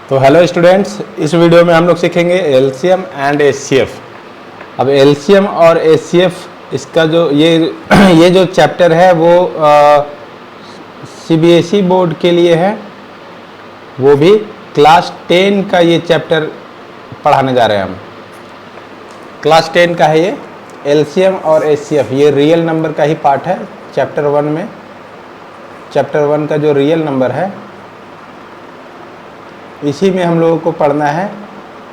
तो hello students, इस video में हम लोग सीखेंगे एलसीएम एंड एचसीएफ। अब एलसीएम और एचसीएफ इसका जो ये जो चैप्टर है वो सीबीएसई बोर्ड के लिए है, वो भी क्लास 10 का ये चैप्टर पढ़ाने जा रहे हैं हम। क्लास 10 का है ये एलसीएम और एचसीएफ, ये रियल नंबर का ही पार्ट है चैप्टर 1 में। चैप्टर 1 का जो रियल नंबर है इसी में हम लोगों को पढ़ना है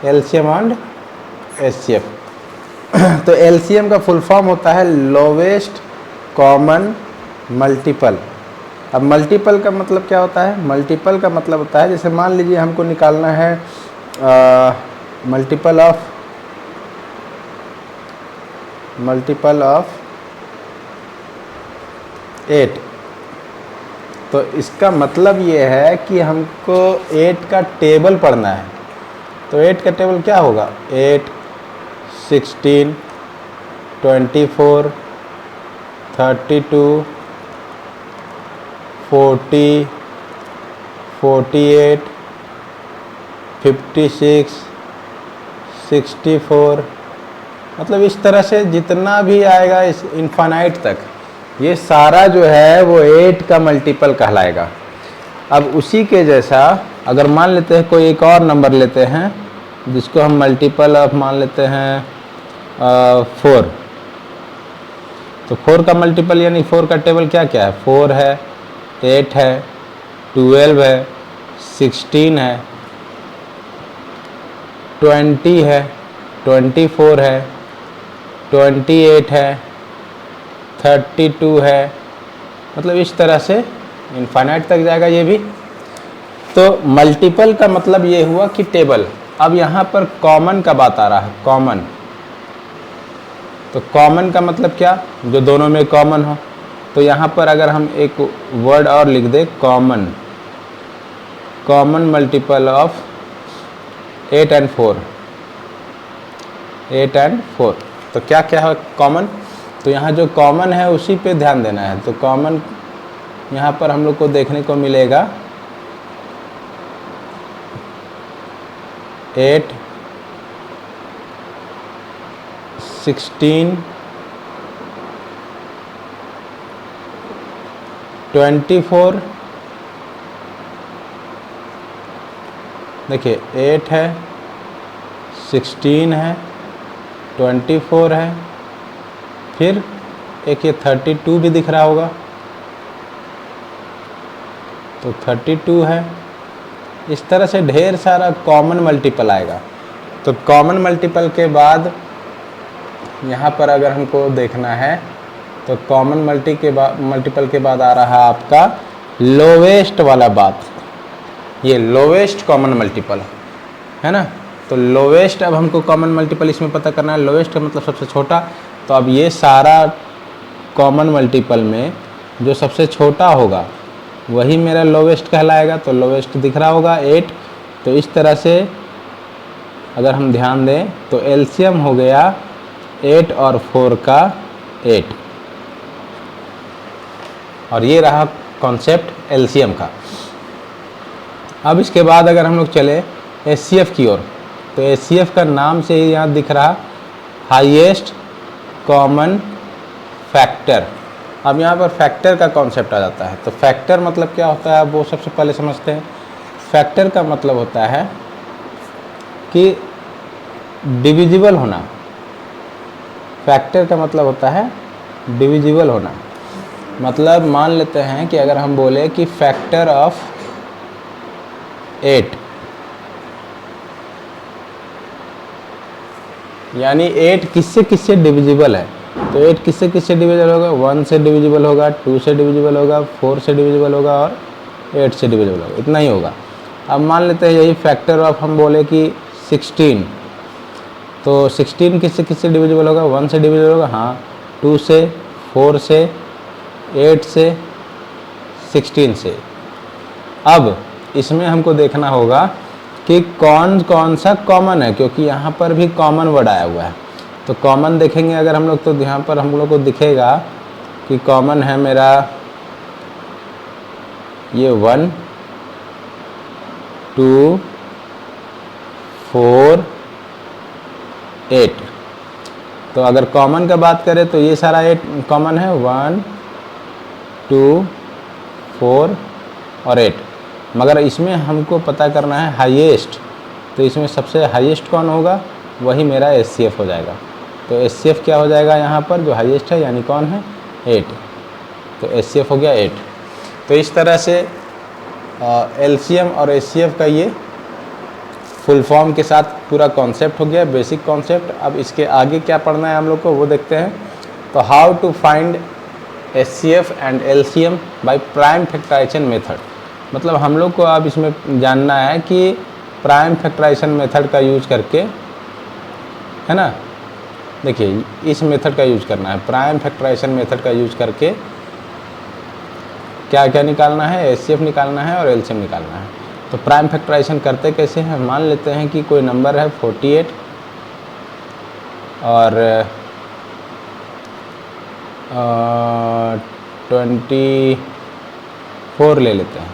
एलसीएम एंड एचसीएफ। तो एलसीएम का फुल फॉर्म होता है लोवेस्ट कॉमन मल्टीपल। अब मल्टीपल का मतलब क्या होता है? मल्टीपल का मतलब होता है, जैसे मान लीजिए हमको निकालना है मल्टीपल ऑफ 8। तो इसका मतलब ये है कि हमको 8 का टेबल पढ़ना है। तो 8 का टेबल क्या होगा? 8, 16, 24, 32, 40, 48, 56, 64, मतलब इस तरह से जितना भी आएगा इस इनफाइनाइट तक, ये सारा जो है वो 8 का मल्टीपल कहलाएगा। अब उसी के जैसा अगर मान लेते हैं कोई एक और नंबर लेते हैं जिसको हम मल्टीपल ऑफ मान लेते हैं 4। तो 4 का मल्टीपल यानी 4 का टेबल क्या क्या है? 4 है, 8 है, 12 है, 16 है, 20 है, 24 है, 28 है, 32 है, मतलब इस तरह से इनफाइनाइट तक जाएगा ये भी। तो मल्टीपल का मतलब ये हुआ कि टेबल। अब यहाँ पर कॉमन का बात आ रहा है, कॉमन। तो कॉमन का मतलब क्या? जो दोनों में कॉमन हो। तो यहाँ पर अगर हम एक वर्ड और लिख दें, common, common multiple of 8 and 4, 8 and 4। तो क्या क्या है कॉमन? तो यहाँ जो कॉमन है उसी पे ध्यान देना है। तो कॉमन यहाँ पर हम लोग को देखने को मिलेगा 8, 16, 24, देखिए 8 है, 16 है, 24 है, फिर एक ये 32 भी दिख रहा होगा, तो 32 है। इस तरह से ढेर सारा कॉमन मल्टीपल आएगा। तो कॉमन मल्टीपल के बाद यहाँ पर अगर हमको देखना है तो कॉमन मल्टीपल के बाद आ रहा है आपका लोवेस्ट वाला बात। ये लोवेस्ट कॉमन मल्टीपल है ना। तो लोवेस्ट, अब हमको कॉमन मल्टीपल इसमें पता करना है। लोवेस्ट का मतलब सबसे छोटा। तो अब ये सारा कॉमन मल्टीपल में जो सबसे छोटा होगा वही मेरा लोवेस्ट कहलाएगा। तो लोवेस्ट दिख रहा होगा 8। तो इस तरह से अगर हम ध्यान दें तो एलसीएम हो गया 8 और 4 का 8। और ये रहा कॉन्सेप्ट एलसीएम का। अब इसके बाद अगर हम लोग चले एचसीएफ की ओर, तो एचसीएफ का नाम से ही यहाँ दिख रहा हाईएस्ट कॉमन फैक्टर। अब यहाँ पर फैक्टर का कॉन्सेप्ट आ जाता है। तो फैक्टर मतलब क्या होता है वो सबसे पहले समझते हैं। फैक्टर का मतलब होता है कि डिविजिबल होना। फैक्टर का मतलब होता है डिविजिबल होना। मतलब मान लेते हैं कि अगर हम बोले कि फैक्टर ऑफ 8, यानी 8 किससे किससे डिविजिबल है। तो 8 किससे किससे डिविजिबल होगा? 1 से डिविजिबल होगा, 2 से डिविजिबल होगा, 4 से डिविजिबल होगा और 8 से डिविजिबल होगा। इतना ही होगा। अब मान लेते हैं यही फैक्टर ऑफ हम बोले कि 16। तो 16 किससे किससे डिविजिबल होगा? 1 से डिविजिबल होगा, हाँ, 2 से, 4 से, 8 से, 16 से। अब इसमें हमको देखना होगा कि कौन कौन सा कॉमन है, क्योंकि यहाँ पर भी कॉमन वर्ड आया हुआ है। तो कॉमन देखेंगे अगर हम लोग, तो यहाँ पर हम लोग को दिखेगा कि कॉमन है मेरा ये 1, 2, 4, 8। तो अगर कॉमन का बात करें तो ये सारा 8 कॉमन है, 1, 2, 4 और 8। मगर इसमें हमको पता करना है हाईएस्ट, तो इसमें सबसे हाईएस्ट कौन होगा, वही मेरा HCF हो जाएगा। तो HCF क्या हो जाएगा यहाँ पर, जो हाईएस्ट है यानी कौन है, 8। तो HCF हो गया 8। तो इस तरह से LCM और HCF का ये फुल फॉर्म के साथ पूरा कॉन्सेप्ट हो गया, बेसिक कॉन्सेप्ट। अब इसके आगे क्या पढ़ना है हम लोग को वो देखते हैं। तो how to find HCF and LCM by prime factorization method. मतलब हम लोग को अब इसमें जानना है कि प्राइम फैक्टराइजेशन मेथड का यूज करके, है ना, देखिए इस मेथड का यूज करना है, प्राइम फैक्टराइजेशन मेथड का यूज करके क्या क्या निकालना है, HCF निकालना है और LCM निकालना है। तो प्राइम फैक्टराइजेशन करते कैसे हैं, मान लेते हैं कि कोई नंबर है 48 और 24 ले लेते हैं।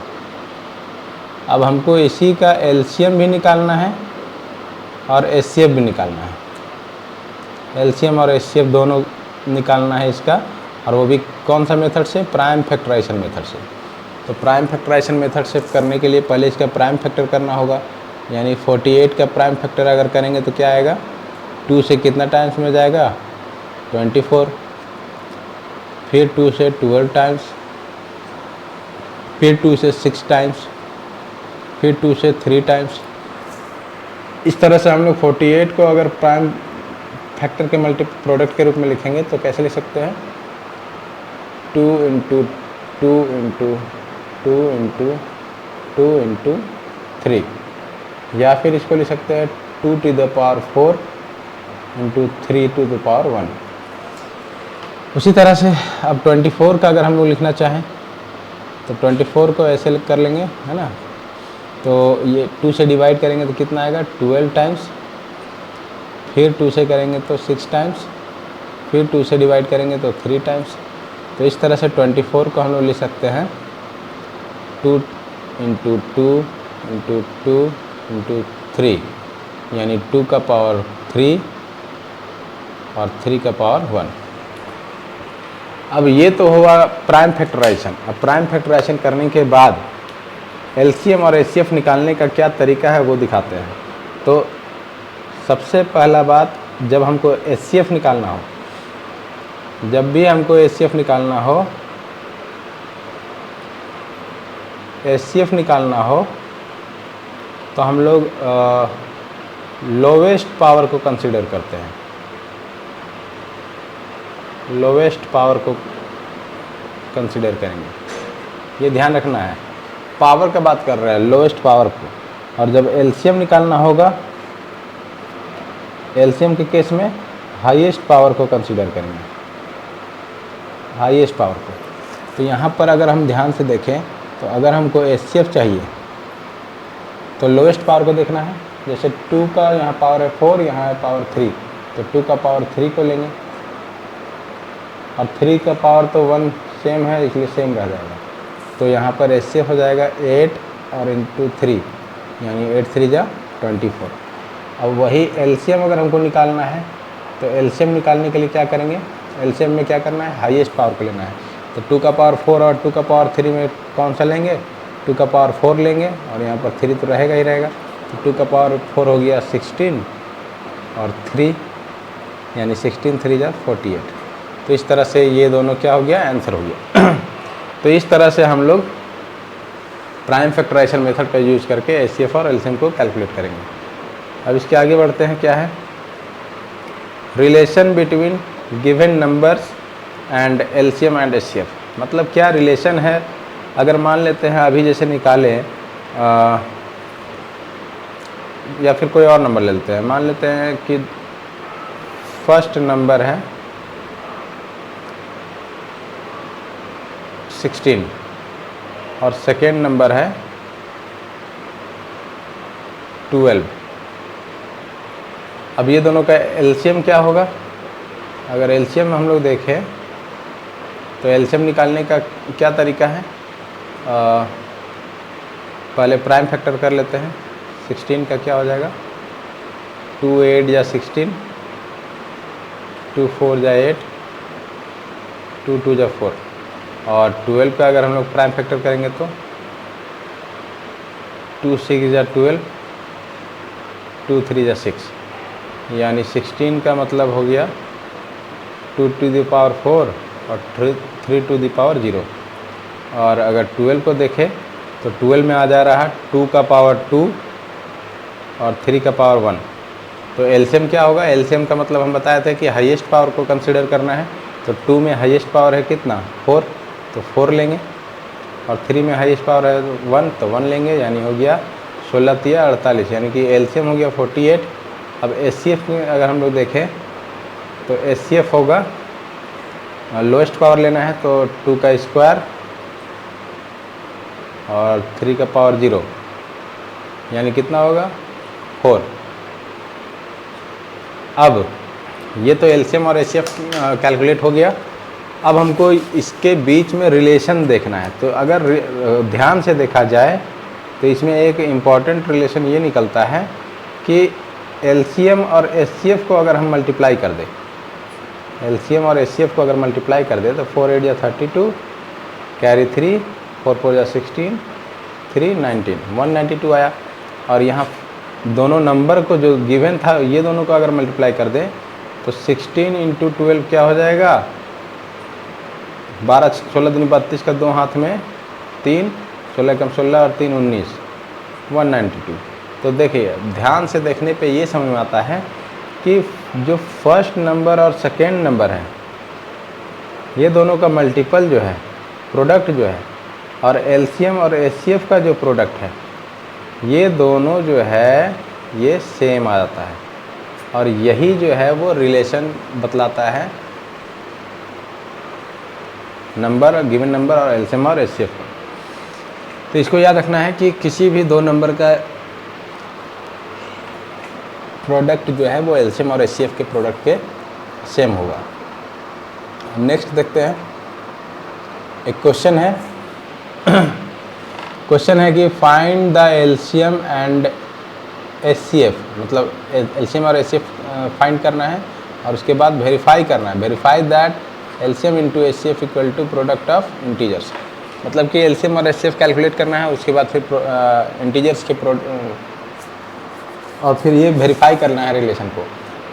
अब हमको इसी का LCM भी निकालना है और HCF भी निकालना है। LCM और HCF दोनों निकालना है इसका, और वो भी कौन सा मेथड से, प्राइम फैक्टराइजेशन मेथड से। तो प्राइम फैक्टराइजेशन मेथड से करने के लिए पहले इसका प्राइम फैक्टर करना होगा, यानी 48 का प्राइम फैक्टर अगर करेंगे तो क्या आएगा, 2 से कितना टाइम्स में जाएगा, 24, फिर 2 से 12 टाइम्स, फिर 2 से 6 टाइम्स, फिर 2 से 3 टाइम्स। इस तरह से हम लोग 48 को अगर प्राइम फैक्टर के मल्टी प्रोडक्ट के रूप में लिखेंगे तो कैसे लिख सकते हैं, 2 इंटू 2 इंटू 2 इंटू 2 इंटू 3, या फिर इसको लिख सकते हैं 2 to the power 4 into 3 to the power 1। उसी तरह से अब 24 का अगर हम लोग लिखना चाहें तो 24 को ऐसे कर लेंगे, है ना। तो ये 2 से डिवाइड करेंगे तो कितना आएगा, 12 टाइम्स, फिर 2 से करेंगे तो 6 टाइम्स, फिर 2 से डिवाइड करेंगे तो 3 टाइम्स। तो इस तरह से 24 को हम लोग लिख सकते हैं 2 इंटू 2 इंटू 2 इंटू 3, यानी 2 का पावर 3 और 3 का पावर 1। अब ये तो हुआ प्राइम फैक्टराइजेशन। अब प्राइम फैक्टराइजेशन करने के बाद LCM और HCF निकालने का क्या तरीका है वो दिखाते हैं। तो सबसे पहला बात, जब हमको HCF निकालना हो, जब भी हमको HCF निकालना हो, HCF निकालना हो तो हम लोग लोवेस्ट पावर को कंसीडर करते हैं, लोवेस्ट पावर को कंसीडर करेंगे। ये ध्यान रखना है, पावर का बात कर रहे हैं, लोवेस्ट पावर को। और जब LCM निकालना होगा, LCM के केस में हाईएस्ट पावर को कंसीडर करेंगे, हाईएस्ट पावर को। तो यहाँ पर अगर हम ध्यान से देखें तो अगर हमको HCF चाहिए तो लोवेस्ट पावर को देखना है। जैसे 2 का यहाँ पावर है 4, यहाँ है पावर 3, तो 2 का पावर 3 को लेंगे, और 3 का पावर तो 1 सेम है इसलिए सेम रह जाएगा। तो यहाँ पर HCF हो जाएगा 8 और इंटू 3, यानी 8 3 जा 24। अब वही LCM अगर हमको निकालना है तो LCM निकालने के लिए क्या करेंगे, LCM में क्या करना है, हाईएस्ट पावर को लेना है। तो 2 का पावर 4 और 2 का पावर 3 में कौन सा लेंगे, 2 का पावर 4 लेंगे, और यहाँ पर 3 तो रहेगा ही रहेगा। तो 2 का पावर 4 हो गया 16 और 3, यानी 16 3 जा 48। तो इस तरह से ये दोनों क्या हो गया, आंसर हो गया। तो इस तरह से हम लोग प्राइम फैक्टराइजेशन मेथड का यूज करके HCF और LCM को कैलकुलेट करेंगे। अब इसके आगे बढ़ते हैं, क्या है, relation between given numbers and LCM and HCF। मतलब क्या रिलेशन है, अगर मान लेते हैं अभी जैसे निकालें या फिर कोई और नंबर ले लेते हैं, मान लेते हैं कि फर्स्ट नंबर है 16 और सेकेंड नंबर है 12। अब ये दोनों का LCM क्या होगा, अगर LCM हम लोग देखें तो LCM निकालने का क्या तरीका है, पहले प्राइम फैक्टर कर लेते हैं। 16 का क्या हो जाएगा 2 8 या 16, 2 4 या 8, 2 2 या 4, और 12 का अगर हम लोग प्राइम फैक्टर करेंगे तो 2 6 या 12, 2 3 या 6, यानी 16 का मतलब हो गया 2 to the power 4 और 3 to the power 0। और अगर 12 को देखें तो 12 में आ जा रहा है 2 का पावर 2 और 3 का पावर 1। तो एलसीएम क्या होगा? एलसीएम का मतलब हम बताए थे कि हाईएस्ट पावर को कंसिडर करना है। तो 2 में हाईएस्ट पावर है कितना? 4, तो 4 लेंगे, और 3 में हाईएस्ट पावर है 1, तो 1 लेंगे, यानी हो गया 16 तिया 48, यानी कि एलसीएम हो गया 48। अब एचसीएफ में अगर हम लोग देखें तो एचसीएफ होगा, लोएस्ट पावर लेना है तो 2 का स्क्वायर और 3 का पावर 0, यानी कितना होगा? 4। अब ये तो एलसीएम और एचसीएफ कैलकुलेट हो गया। अब हमको इसके बीच में रिलेशन देखना है। तो अगर ध्यान से देखा जाए तो इसमें एक इम्पॉर्टेंट रिलेशन ये निकलता है कि एलसीएम और एचसीएफ को अगर हम मल्टीप्लाई कर दें, एलसीएम और एचसीएफ को अगर मल्टीप्लाई कर दें तो 4 8 या 32, कैरी 3, 4 4 या 16, 3 19, 192 आया। और यहाँ दोनों नंबर को जो गिवन था ये दोनों को अगर मल्टीप्लाई कर दें तो 16 × 12 क्या हो जाएगा? 12 16 दूनी 32 का 2 हाथ में 3, 16 कम 16 और 3 19, 192। तो देखिए ध्यान से देखने पे ये समझ में आता है कि जो फर्स्ट नंबर और सेकेंड नंबर है ये दोनों का मल्टीपल जो है, प्रोडक्ट जो है, और एलसीएम और एचसीएफ का जो प्रोडक्ट है ये दोनों जो है ये सेम आ जाता है। और यही जो है वो रिलेशन बतलाता है नंबर, गिवन नंबर और एलसीएम और एचसीएफ का। तो इसको याद रखना है कि किसी भी दो नंबर का प्रोडक्ट जो है वो एलसीएम और एचसीएफ के प्रोडक्ट के सेम होगा। नेक्स्ट देखते हैं, एक क्वेश्चन है क्वेश्चन है कि find the LCM and HCF, मतलब एलसीएम और एचसीएफ फाइंड करना है और उसके बाद वेरीफाई करना है, verify that LCM into HCF equal to product of integers. मतलब कि एलसीएम और एचसीएफ कैलकुलेट करना है, उसके बाद फिर इंटीजर्स के और फिर ये वेरीफाई करना है रिलेशन को।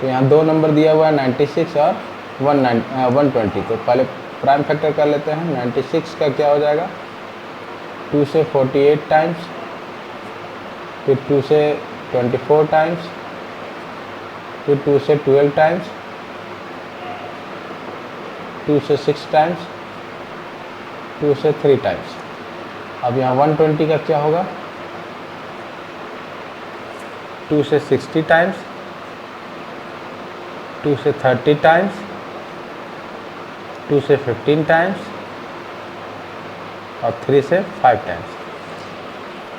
तो यहाँ दो नंबर दिया हुआ है 96 और 120। तो पहले प्राइम फैक्टर कर लेते हैं। 96 का क्या हो जाएगा? 2 से 48 टाइम्स, फिर 2 से 24 टाइम्स, फिर 2 से 12 टाइम्स, 2 से 6 टाइम्स, 2 से 3 टाइम्स। अब यहाँ 120 का क्या होगा? 2 से 60 टाइम्स, 2 से 30 टाइम्स, 2 से 15 टाइम्स और 3 से 5 टाइम्स।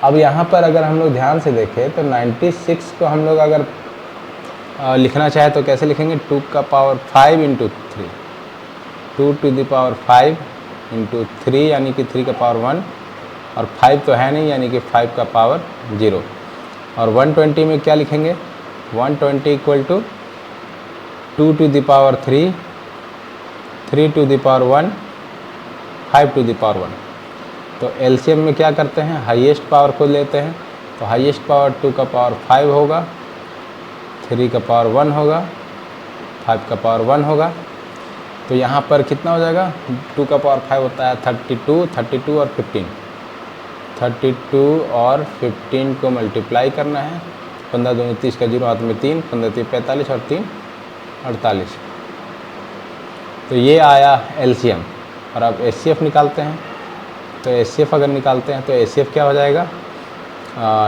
अब यहाँ पर अगर हम लोग ध्यान से देखें तो 96 को हम लोग अगर लिखना चाहे तो कैसे लिखेंगे? 2 का पावर 5 × 3, 2 to the power 5 × 3, यानी कि 3 का पावर 1, और 5 तो है नहीं, यानी कि 5 का पावर 0। और 120 में क्या लिखेंगे? 120 equal to 2 to the power 3, 3 to the power 1, 5 to the power 1। तो एलसीएम में क्या करते हैं? हाईएस्ट पावर को लेते हैं। तो हाईएस्ट पावर 2 का पावर 5 होगा, 3 का पावर 1 होगा, 5 का पावर 1 होगा। तो यहाँ पर कितना हो जाएगा? 2 का पावर 5 होता है 32, 32 और 15, 32 और 15 को मल्टीप्लाई करना है। 15 दूनी 30 का 0 हाथ में 3, 15 3 45 और 3 48। तो ये आया एलसीएम। और अब एचसीएफ निकालते हैं। तो एचसीएफ अगर निकालते हैं तो एचसीएफ क्या हो जाएगा?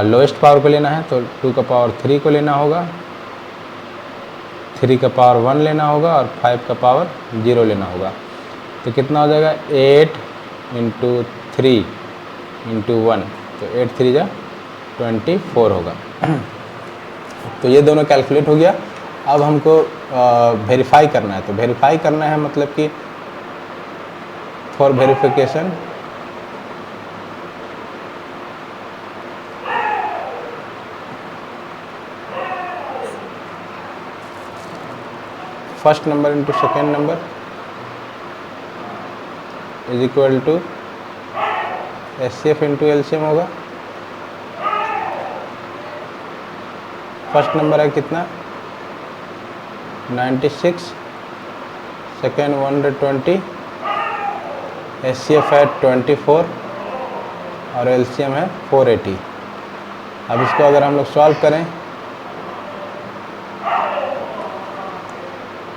लोएस्ट पावर को लेना है तो 2 का पावर 3 को लेना होगा, 3 का पावर 1 लेना होगा और 5 का पावर 0 लेना होगा। तो कितना हो जाएगा? 8 × 3 × 1, तो 8 3 जा 24 होगा। तो ये दोनों कैलकुलेट हो गया। अब हमको वेरीफाई करना है। तो वेरीफाई करना है मतलब कि for verification first number into second number is equal to HCF into LCM होगा। फर्स्ट नंबर है कितना 96, सेकेंड 120, HCF है 24 और LCM है 480। अब इसको अगर हम लोग सॉल्व करें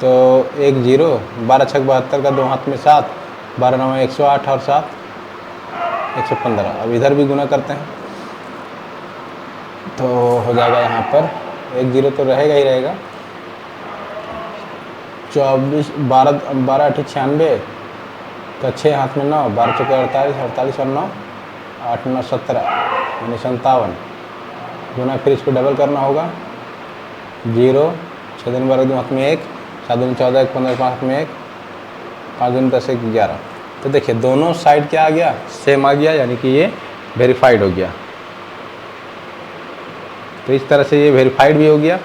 तो 1 0, 12 छक 72 का 2 हाथ में 7, 12 9 108 और 7 115। अब इधर भी गुना करते हैं तो हो जाएगा यहाँ पर 1 0 तो रहेगा ही रहेगा। 24 12 12 8 96 का 6 हाथ में 9, 12 चौके 48, 48 और 9 8 9 17 यानी 57। गुना फिर इसको डबल करना होगा 0 6 दिन 12 2 हाथ में 1, 7 दिन 14 1 15 5 हाथ में 1, 5 दिन 10 1 11। तो देखिए दोनों साइड क्या आ गया सेम आ गया, यानी कि ये वेरीफाइड हो गया। तो इस तरह से ये वेरीफाइड भी हो गया।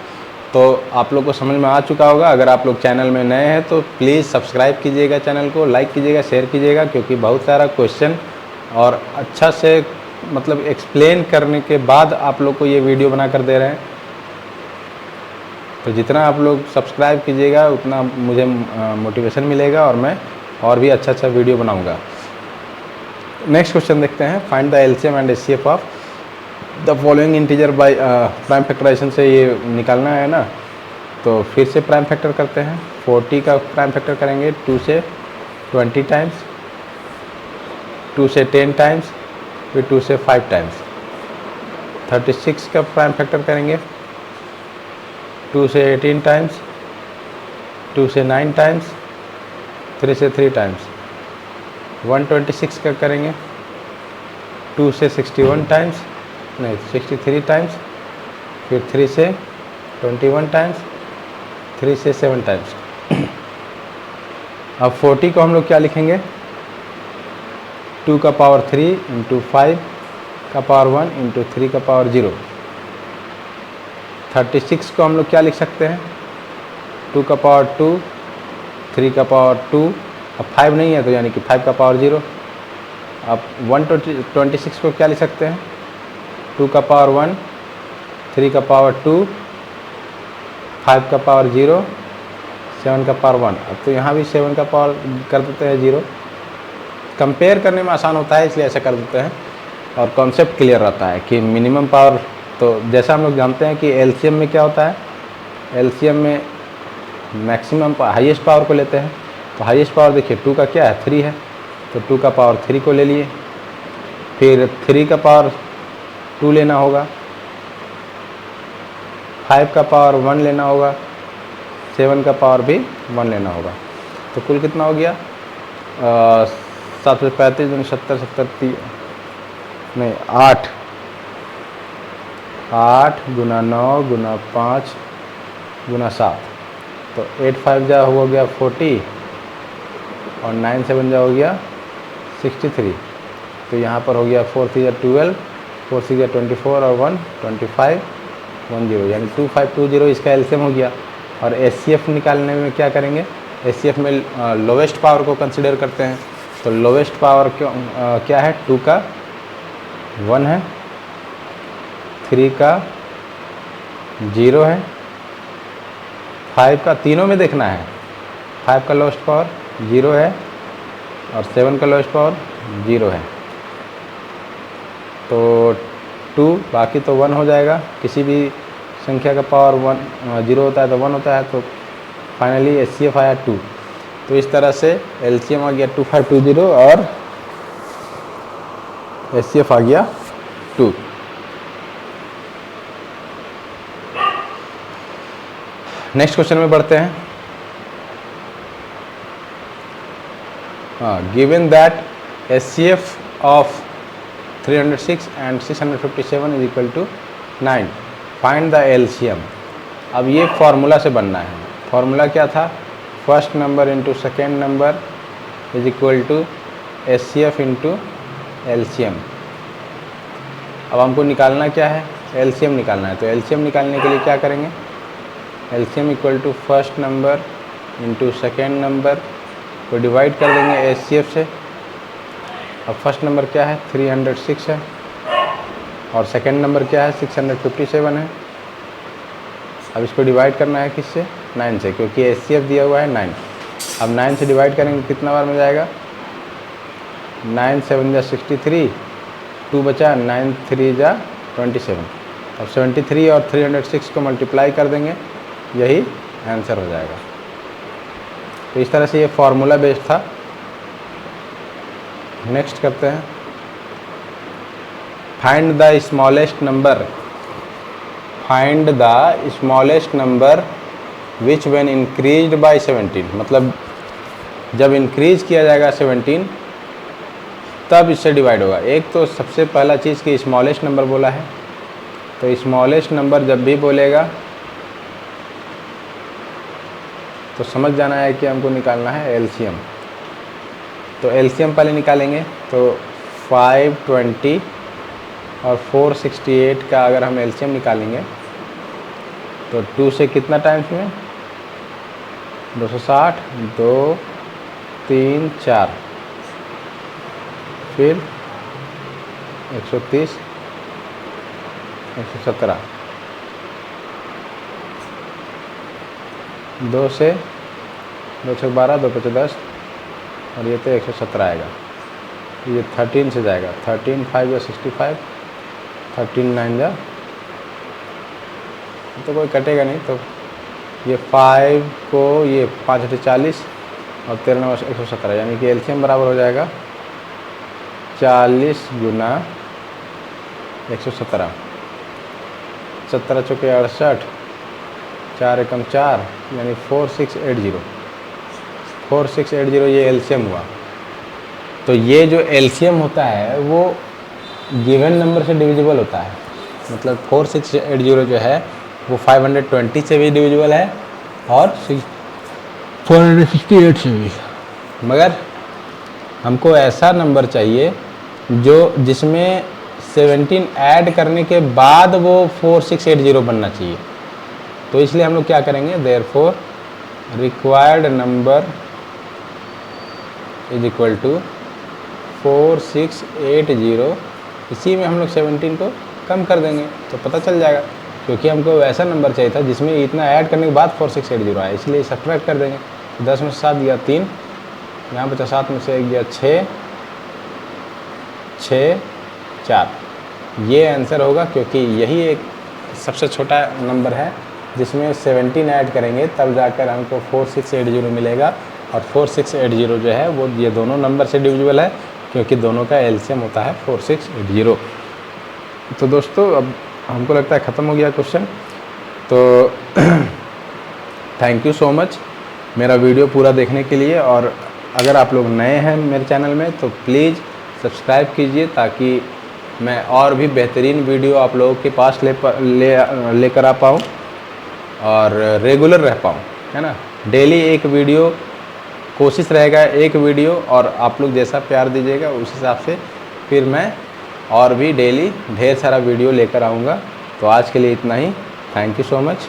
तो आप लोग को समझ में आ चुका होगा। अगर आप लोग चैनल में नए हैं तो प्लीज़ सब्सक्राइब कीजिएगा, चैनल को लाइक कीजिएगा, शेयर कीजिएगा, क्योंकि बहुत सारा क्वेश्चन और अच्छा से मतलब एक्सप्लेन करने के बाद आप लोग को ये वीडियो बना कर दे रहे हैं। तो जितना आप लोग सब्सक्राइब कीजिएगा उतना मुझे मोटिवेशन मिलेगा और मैं और भी अच्छा अच्छा वीडियो बनाऊंगा। नेक्स्ट क्वेश्चन देखते हैं। Find the LCM and HCF of the following integer by prime factorization से ये निकालना है ना, तो फिर से प्राइम फैक्टर करते हैं। 40 का प्राइम फैक्टर करेंगे 2 से 20 टाइम्स, 2 से 10 टाइम्स, फिर 2 से 5 टाइम्स। 36 का प्राइम फैक्टर करेंगे 2 से 18 टाइम्स, 2 से 9 टाइम्स, 3 से 3 टाइम्स। 126 का करेंगे 2 से 61 टाइम्स, नहीं 63 टाइम्स, फिर 3 से 21 टाइम्स, 3 से 7 टाइम्स। अब 40 को हम लोग क्या लिखेंगे 2 का पावर 3 इंटू 5 का पावर 1 इंटू 3 का पावर 0। 36 को हम लोग क्या लिख सकते हैं 2 का पावर 2, 3 का पावर 2, अब 5 नहीं है तो यानी कि 5 का पावर 0। अब 126 को क्या लिख सकते हैं 2 का पावर 1, 3 का पावर 2, 5 का पावर 0, 7 का पावर 1। अब तो यहाँ भी 7 का पावर कर देते हैं 0। कंपेयर करने में आसान होता है इसलिए ऐसा कर देते हैं और कॉन्सेप्ट क्लियर रहता है कि मिनिमम पावर। तो जैसा हम लोग जानते हैं कि LCM में क्या होता है, LCM में मैक्सिमम हाईएस्ट पावर को लेते हैं। तो हाईएस्ट पावर देखिए 2 का क्या है 3 है, तो 2 का पावर 3 को ले लिए, फिर 3 का पावर 2 लेना होगा, 5 का पावर 1 लेना होगा, 7 का पावर भी 1 लेना होगा। तो कुल कितना हो गया 7 से 35 70 70 नहीं 8 गुना 9 गुना 5 गुना 7, तो 8 5 जा हो गया 40 और 9 7 जा हो गया 63। तो यहाँ पर हो गया 4 3 12, 4 6 24 और 1 25 10, यानी 2520 इसका LCM हो गया। और HCF निकालने में क्या करेंगे HCF में लोवेस्ट पावर को कंसिडर करते हैं। तो लोवेस्ट पावर क्या है 2 का 1 है, 3 का 0 है, 5 का तीनों में देखना है, 5 का लोवेस्ट पावर 0 है और 7 का लोवेस्ट पावर 0 है। तो 2 बाकी तो 1 हो जाएगा। किसी भी संख्या का पावर 1 0 होता है तो 1 होता है, तो फाइनली HCF आया 2। तो इस तरह से LCM आ गया 2520 और HCF आ गया 2। नेक्स्ट क्वेश्चन में बढ़ते हैं। Given that HCF of 306 and 657 is equal to 9, find the LCM। अब ये फॉर्मूला से बनना है। फॉर्मूला क्या था first number into second number is equal to HCF into LCM। अब हमको निकालना क्या है LCM निकालना है। तो LCM निकालने के लिए क्या करेंगे LCM equal to first number into second number को डिवाइड कर देंगे HCF से। अब फर्स्ट नंबर क्या है 306 है और सेकेंड नंबर क्या है 657 है। अब इसको डिवाइड करना है किससे 9 से, क्योंकि HCF दिया हुआ है 9। अब 9 से डिवाइड करेंगे कितना बार में जाएगा 9 7 जा 63, 2 बचा, 9 3 जा 27। अब 73 और 306 को मल्टीप्लाई कर देंगे, यही आंसर हो जाएगा। तो इस तरह से ये फार्मूला बेस्ड था। नेक्स्ट करते हैं, find the smallest number. Find the smallest number which when increased by 17, मतलब जब इंक्रीज किया जाएगा 17 तब इससे डिवाइड होगा। एक तो सबसे पहला चीज़ कि स्मॉलेस्ट नंबर बोला है, तो स्मॉलेस्ट नंबर जब भी बोलेगा तो समझ जाना है कि हमको निकालना है एलसीएम। तो एलसीएम पहले निकालेंगे, तो 520 और 468 का अगर हम एलसीएम निकालेंगे तो 2 से कितना टाइम्स में 260, 2 3 4, फिर 130, 117, 2 से 2 से 12, 2 5 10 और ये तो 117 आएगा। ये 13 से जाएगा, 13 5 या 65, 13 9 जा तो कोई कटेगा नहीं। तो ये 5 को ये 5 8 40 और 13 9 117, यानी कि एलसीएम बराबर हो जाएगा 40 गुना 117, 17 चौके 68, 4 एकम 4, यानी 4680। 4680 ये एलसीएम हुआ। तो ये जो एलसीएम होता है वो गिवन नंबर से डिविजिबल होता है, मतलब 4680 जो है वो 520 से भी डिविजिबल है और 468 से भी। मगर हमको ऐसा नंबर चाहिए जो जिसमें 17 ऐड करने के बाद वो 4680 बनना चाहिए। तो इसलिए हम लोग क्या करेंगे, therefore required number is equal to 4680, इसी में हम लोग 17 को कम कर देंगे तो पता चल जाएगा, क्योंकि हमको वैसा नंबर चाहिए था जिसमें इतना ऐड करने के बाद 4680 आया, इसलिए सब्ट्रैक्ट कर देंगे। 10 में से 7 गया 3, यहाँ बचा 7 में से 1 गया 6, 6 4। ये आंसर होगा, क्योंकि यही एक सबसे छोटा नंबर है जिसमें 17 ऐड करेंगे तब जाकर हमको 4680 मिलेगा। और 4680 जो है वो ये दोनों नंबर से डिविजिबल है, क्योंकि दोनों का एलसीएम होता है 4680। तो दोस्तों अब हमको लगता है ख़त्म हो गया क्वेश्चन। तो थैंक यू सो मच मेरा वीडियो पूरा देखने के लिए। और अगर आप लोग नए हैं मेरे चैनल में तो प्लीज़ सब्सक्राइब कीजिए, ताकि मैं और भी बेहतरीन वीडियो आप लोगों के पास लेकर आ पाऊँ और रेगुलर रह पाऊँ, है ना। डेली एक वीडियो कोशिश रहेगा, एक वीडियो, और आप लोग जैसा प्यार दीजिएगा उस हिसाब से फिर मैं और भी डेली ढेर सारा वीडियो लेकर आऊँगा। तो आज के लिए इतना ही। Thank you so much.